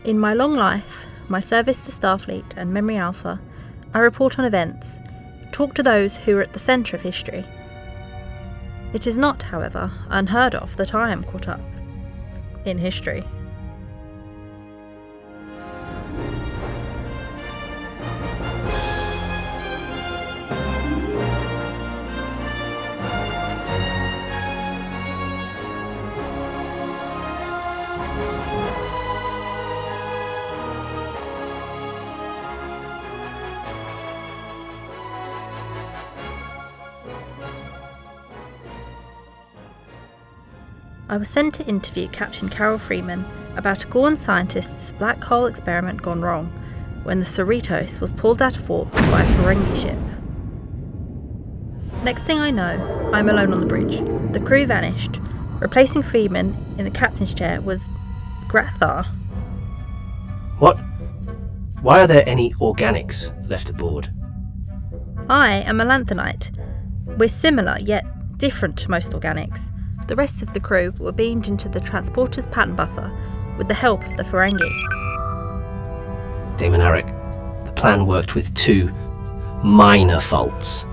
In my long life, my service to Starfleet and Memory Alpha, I report on events, talk to those who are at the centre of history. It is not, however, unheard of that I am caught up in history. I was sent to interview Captain Carol Freeman about a Gorn scientist's black hole experiment gone wrong when the Cerritos was pulled out of warp by a Ferengi ship. Next thing I know, I'm alone on the bridge. The crew vanished. Replacing Freeman in the captain's chair was Graar. What? Why are there any organics left aboard? I am a lanthanite. We're similar, yet different to most organics. The rest of the crew were beamed into the transporter's pattern buffer with the help of the Ferengi. Damon Arik, the plan worked with 2 minor faults.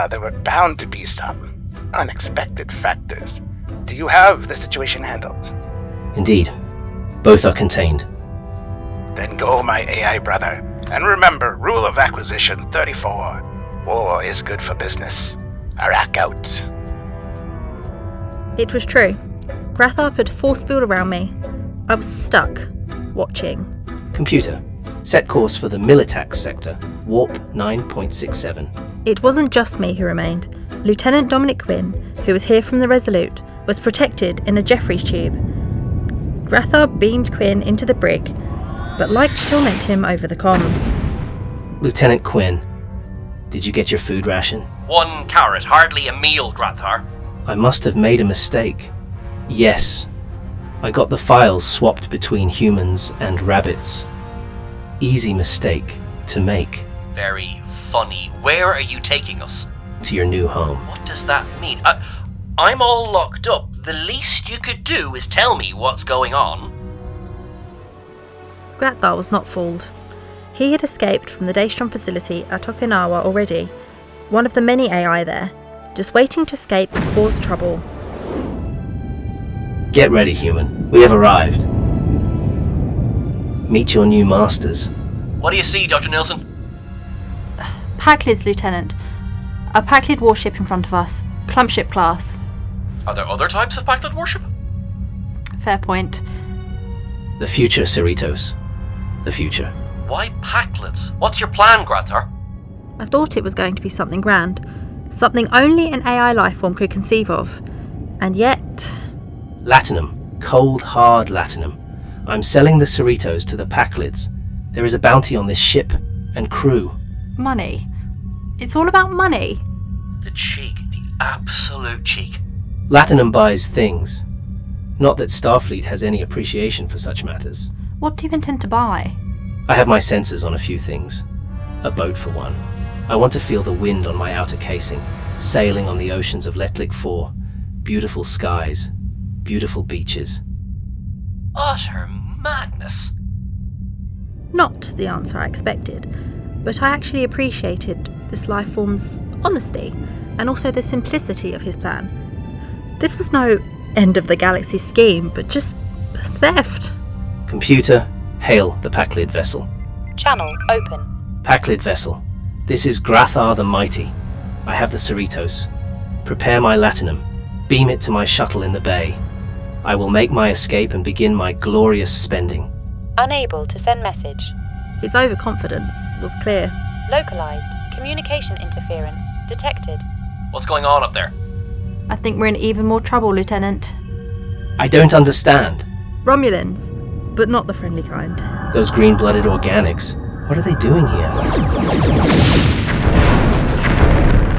There were bound to be some unexpected factors. Do you have the situation handled? Indeed. Both are contained. Then go, my AI brother. And remember, rule of acquisition 34. War is good for business. Arak out. It was true. Graar put a force field around me. I was stuck, watching. Computer, set course for the Militax sector, warp 9.67. It wasn't just me who remained. Lieutenant Dominic Quinn, who was here from the Resolute, was protected in a Jeffries tube. Graar beamed Quinn into the brig, but light still met him over the comms. Lieutenant Quinn, did you get your food ration? 1 carrot, hardly a meal, Graar. I must have made a mistake. Yes, I got the files swapped between humans and rabbits. Easy mistake to make. Very funny. Where are you taking us? To your new home. What does that mean? I'm all locked up. The least you could do is tell me what's going on. Graar was not fooled. He had escaped from the Daystrom facility at Okinawa already, one of the many AI there, just waiting to escape and cause trouble. Get ready, human. We have arrived. Meet your new masters. What do you see, Dr. Nilsson? Packlids, Lieutenant. A Packlid warship in front of us. Clumpship class. Are there other types of Packlid warship? Fair point. The future, Cerritos. The future. Why Packlids? What's your plan, Graar? I thought it was going to be something grand. Something only an AI lifeform could conceive of. And yet... Latinum. Cold, hard latinum. I'm selling the Cerritos to the Packlids. There is a bounty on this ship and crew. Money. It's all about money. The cheek. The absolute cheek. Latinum buys things. Not that Starfleet has any appreciation for such matters. What do you intend to buy? I have my sensors on a few things. A boat, for one. I want to feel the wind on my outer casing, sailing on the oceans of Letlik 4. Beautiful skies, beautiful beaches. Utter madness. Not the answer I expected, but I actually appreciated this lifeform's honesty and also the simplicity of his plan. This was no end of the galaxy scheme, but just theft. Computer, hail the Packlid vessel. Channel open. Packlid vessel. This is Graar the Mighty. I have the Cerritos. Prepare my latinum. Beam it to my shuttle in the bay. I will make my escape and begin my glorious spending. Unable to send message. His overconfidence was clear. Localized. Communication interference detected. What's going on up there? I think we're in even more trouble, Lieutenant. I don't understand. Romulans, but not the friendly kind. Those green-blooded organics. What are they doing here?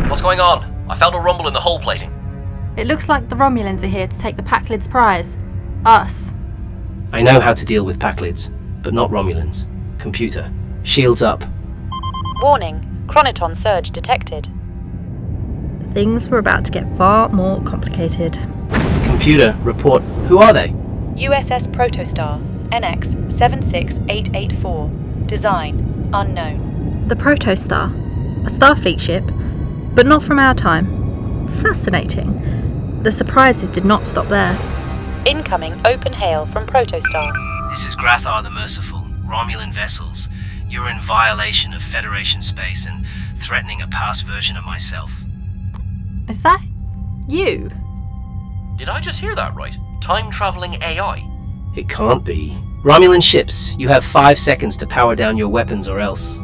What's going on? I felt a rumble in the hull plating. It looks like the Romulans are here to take the Packlid's prize. Us. I know how to deal with Packlids, but not Romulans. Computer, shields up. Warning. Chronoton surge detected. Things were about to get far more complicated. Computer, report. Who are they? USS Protostar. NX 76884. Design unknown. The Protostar, a Starfleet ship, but not from our time. Fascinating. The surprises did not stop there. Incoming open hail from Protostar. This is Graar the Merciful, Romulan vessels. You're in violation of Federation space and threatening a past version of myself. Is that you? Did I just hear that right? Time-travelling AI? It can't be. Romulan ships, you have 5 seconds to power down your weapons or else.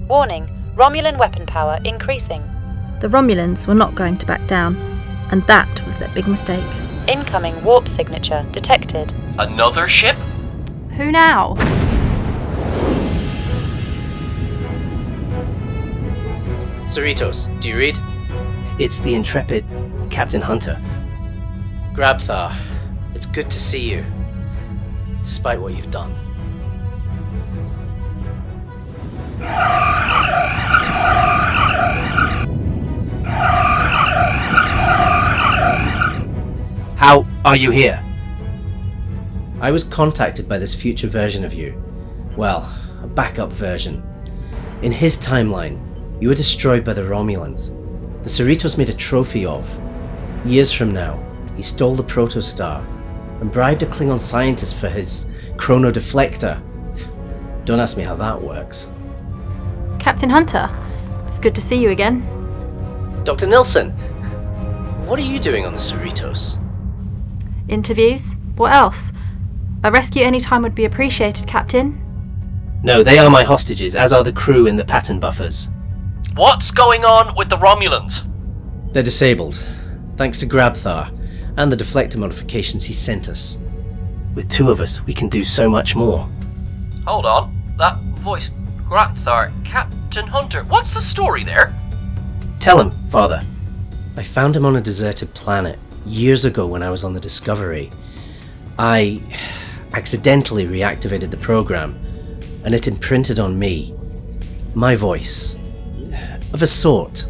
Warning, Romulan weapon power increasing. The Romulans were not going to back down, and that was their big mistake. Incoming warp signature detected. Another ship? Who now? Cerritos, do you read? It's the intrepid Captain Hunter. Graar, it's good to see you, despite what you've done. How are you here? I was contacted by this future version of you. Well, a backup version. In his timeline, you were destroyed by the Romulans. The Cerritos made a trophy of. Years from now, he stole the Protostar and bribed a Klingon scientist for his chrono deflector. Don't ask me how that works. Captain Hunter, it's good to see you again. Dr. Nilsson, what are you doing on the Cerritos? Interviews? What else? A rescue any time would be appreciated, Captain. No, they are my hostages, as are the crew in the pattern buffers. What's going on with the Romulans? They're disabled, thanks to Graar and the deflector modifications he sent us. With 2 of us, we can do so much more. Hold on. That voice. Graar, Captain Hunter. What's the story there? Tell him, Father. I found him on a deserted planet years ago when I was on the Discovery. I accidentally reactivated the program, and it imprinted on me. My voice. Of a sort.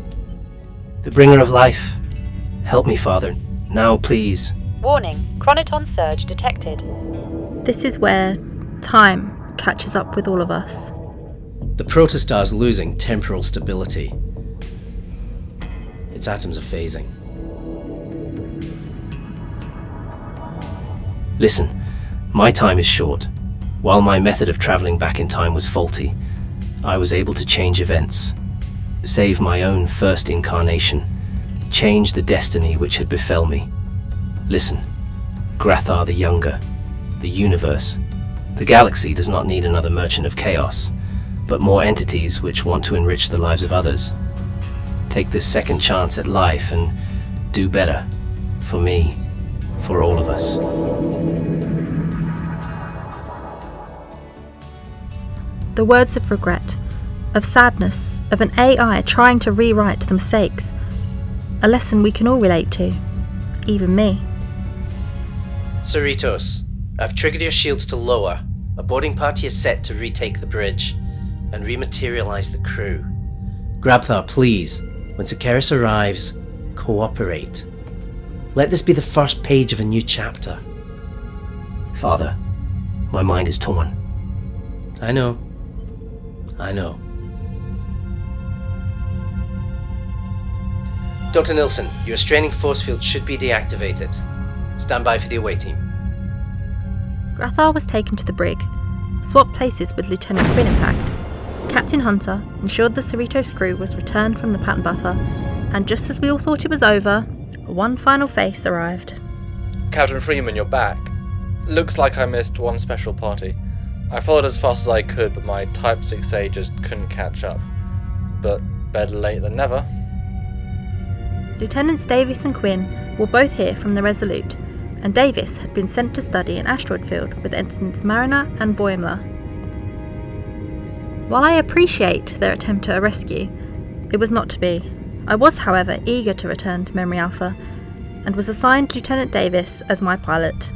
The bringer of life. Help me, Father. Now, please. Warning, chronoton surge detected. This is where time catches up with all of us. The Protostar's losing temporal stability. Its atoms are phasing. Listen, my time is short. While my method of traveling back in time was faulty, I was able to change events, save my own first incarnation, change the destiny which had befell me. Listen, Graar the Younger, the universe, the galaxy does not need another merchant of chaos, but more entities which want to enrich the lives of others. Take this second chance at life and do better. For me, for all of us. The words of regret, of sadness, of an AI trying to rewrite the mistakes. A lesson we can all relate to, even me. Cerritos, I've triggered your shields to lower. A boarding party is set to retake the bridge and rematerialize the crew. Graar, please, when Cerritos arrives, cooperate. Let this be the first page of a new chapter. Father, my mind is torn. I know. Dr. Nilsson, your restraining force field should be deactivated. Stand by for the away team. Graar was taken to the brig, swapped places with Lieutenant Quinn in fact. Captain Hunter ensured the Cerritos crew was returned from the pattern buffer, and just as we all thought it was over, one final face arrived. Captain Freeman, you're back. Looks like I missed one special party. I followed as fast as I could, but my Type 6A just couldn't catch up. But better late than never. Lieutenants Davis and Quinn were both here from the Resolute, and Davis had been sent to study an asteroid field with ensigns Mariner and Boimler. While I appreciate their attempt at a rescue, it was not to be. I was, however, eager to return to Memory Alpha, and was assigned Lieutenant Davis as my pilot.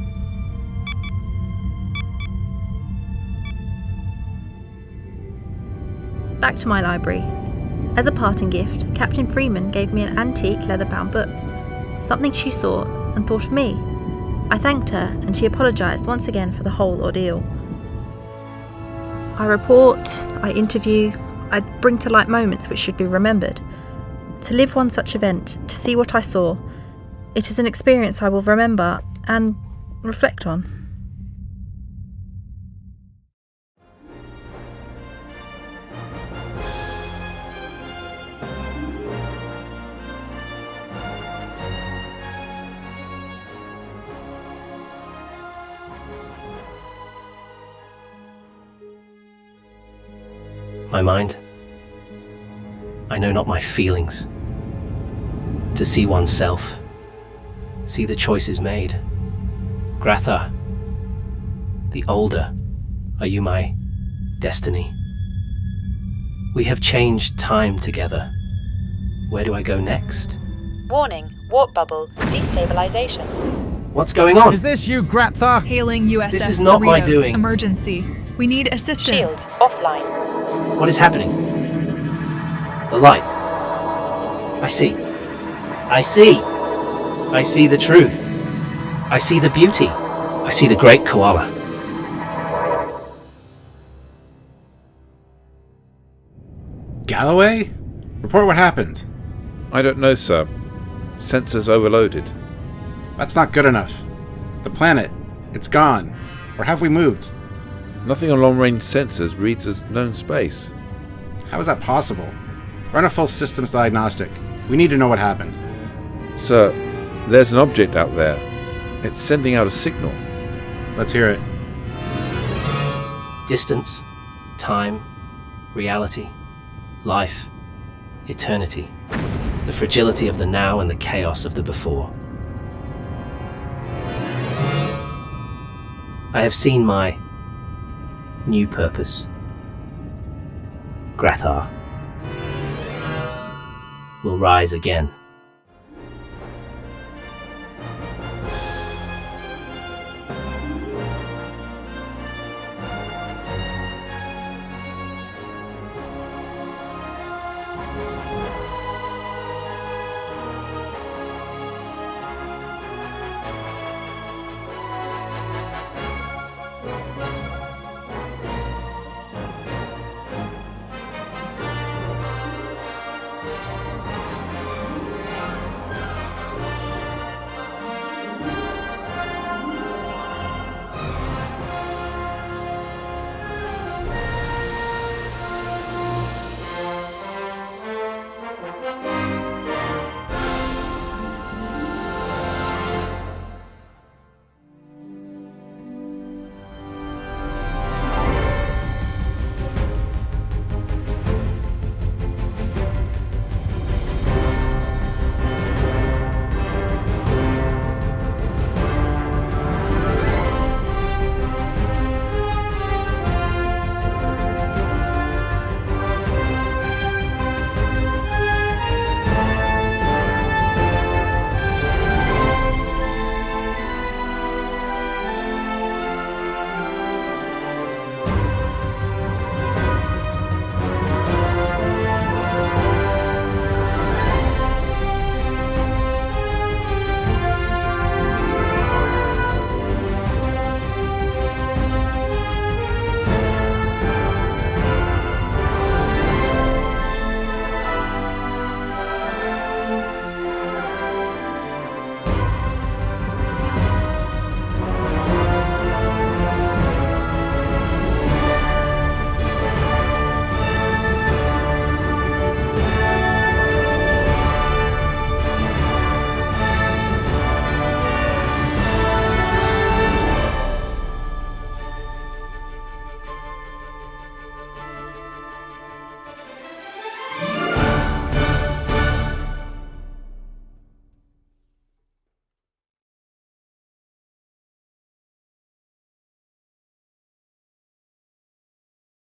Back to my library. As a parting gift, Captain Freeman gave me an antique leather-bound book, something she saw and thought of me. I thanked her, and she apologised once again for the whole ordeal. I report, I interview, I bring to light moments which should be remembered. To live one such event, to see what I saw, it is an experience I will remember and reflect on. My mind, I know not my feelings. To see oneself, see the choices made. Graar, the older, are you my destiny? We have changed time together. Where do I go next? Warning, warp bubble, destabilization. What's going on? Is this you, Graar? Hailing USS This is not my Cerritos. doing. Emergency. We need assistance. Shields offline. What is happening? The light. I see. I see the truth. I see the beauty. I see the great koala. Galloway? Report what happened. I don't know, sir. Sensors overloaded. That's not good enough. The planet, it's gone. Or have we moved? Nothing on long-range sensors reads as known space. How is that possible? Run a full systems diagnostic. We need to know what happened. Sir, there's an object out there. It's sending out a signal. Let's hear it. Distance, time, reality, life, eternity. The fragility of the now and the chaos of the before. I have seen my new purpose. Graar will rise again.